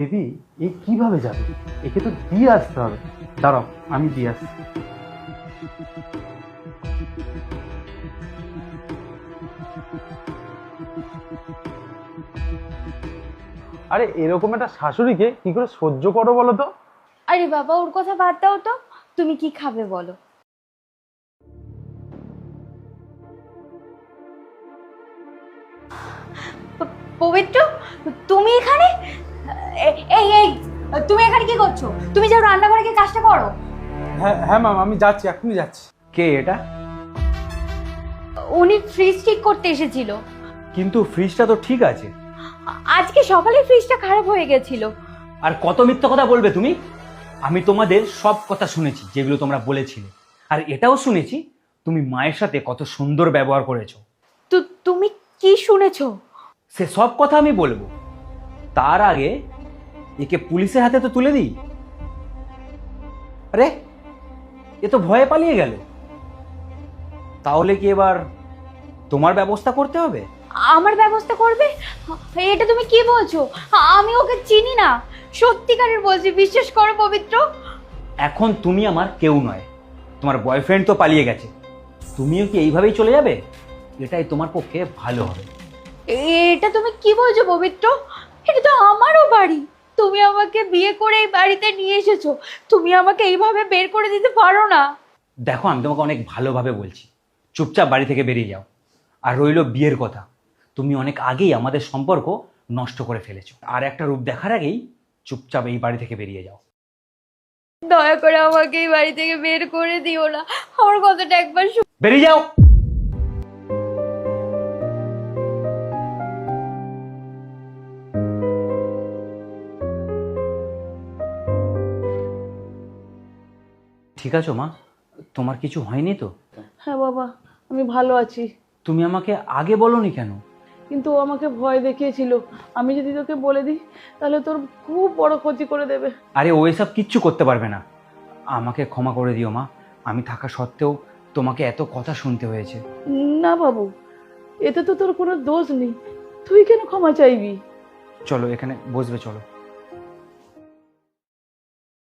দেবী, এ কিভাবে যাবে? একে তো দিয়ে আসতে হবে। দাঁড়াও, আমি দিয়ে আসছি। আরে এরকম একটা শাশুড়িকে কি করে সহ্য করো বলো তো? আরে বাবা, ওর কথা বাদ দাও তো। তুমি কি খাবে বলো? পবিত্র, তুমি এখানে? এই এই, তুমি এখানে কি করছো? তুমি যাও রান্নাঘরে গিয়ে কাজটা করো। হ্যাঁ হ্যাঁ ম্যাম, আমি যাচ্ছি, এখনই যাচ্ছি। কে এটা? উনি ফ্রিজ ঠিক করতে এসেছিল। কিন্তু ফ্রিজটা তো ঠিক আছে। আজকে সকালে ফ্রিজটা খারাপ হয়ে গেছিল। আর কত মিথ্যা কথা বলবে তুমি? আমি তোমাদের সব কথা শুনেছি যেগুলো তোমরা বলেছিলে, আর এটাও শুনেছি তুমি মায়ের সাথে কত সুন্দর ব্যবহার করেছো। তো তুমি কি শুনেছো? সে সব কথা আমি বলবো, তার আগে একে পুলিশের হাতে তো তুলে দিই। আরে এ তো ভয়ে পালিয়ে গেল, তাহলে কি এবার তোমার ব্যবস্থা করতে হবে? আমার ব্যবস্থা করবে? এটা তুমি কি বলছো? আমি ওকে চিনি না, সত্যিকারের বলছি, বিশ্বাস করো পবিত্র। এখন তুমি আমার কেউ নয়, তোমার বয়ফ্রেন্ড তো পালিয়ে গেছে, তুমিও কি এইভাবেই চলে যাবে? এটাই তোমার পক্ষে ভালো হবে। এটা তুমি কি বলছো পবিত্র? এটা তো আমারও বাড়ি। তুমি আমাকে বিয়ে করে এই বাড়িতে নিয়ে এসেছো, তুমি আমাকে এইভাবে বের করে দিতে পারো না। দেখো, আমি তোমাকে অনেক ভালোভাবে বলছি, চুপচাপ বাড়ি থেকে বেরিয়ে যাও। আর রইলো বিয়ের কথা, তুমি অনেক আগেই আমাদের সম্পর্ক নষ্ট করে ফেলেছো, আর একটা রূপ দেখার আগেই চুপচাপ এই বাড়ি থেকে বেরিয়ে যাও। দয়া করে আমাকে এই বাড়ি থেকে বের করে দিও না, আমার কথাটা একবার বেরিয়ে যাও। ঠিক আছো মা? তোমার কিছু হয়নি তো? হ্যাঁ বাবা, আমি ভালো আছি। তুমি আমাকে আগে বলোনি কেন? কিন্তু ও আমাকে ভয় দেখিয়েছিল, আমি যদি তোকে বলে দিই তাহলে তোর খুব বড় ক্ষতি করে দেবে। আরে ও এসব কিচ্ছু করতে পারবে না। আমাকে ক্ষমা করে দিও মা, আমি থাকা সত্ত্বেও তোমাকে এত কথা শুনতে হয়েছে। না বাবু, এতে তো তোর কোনো দোষ নেই, তুই কেন ক্ষমা চাইবি? চলো এখানে বসবে, চলো।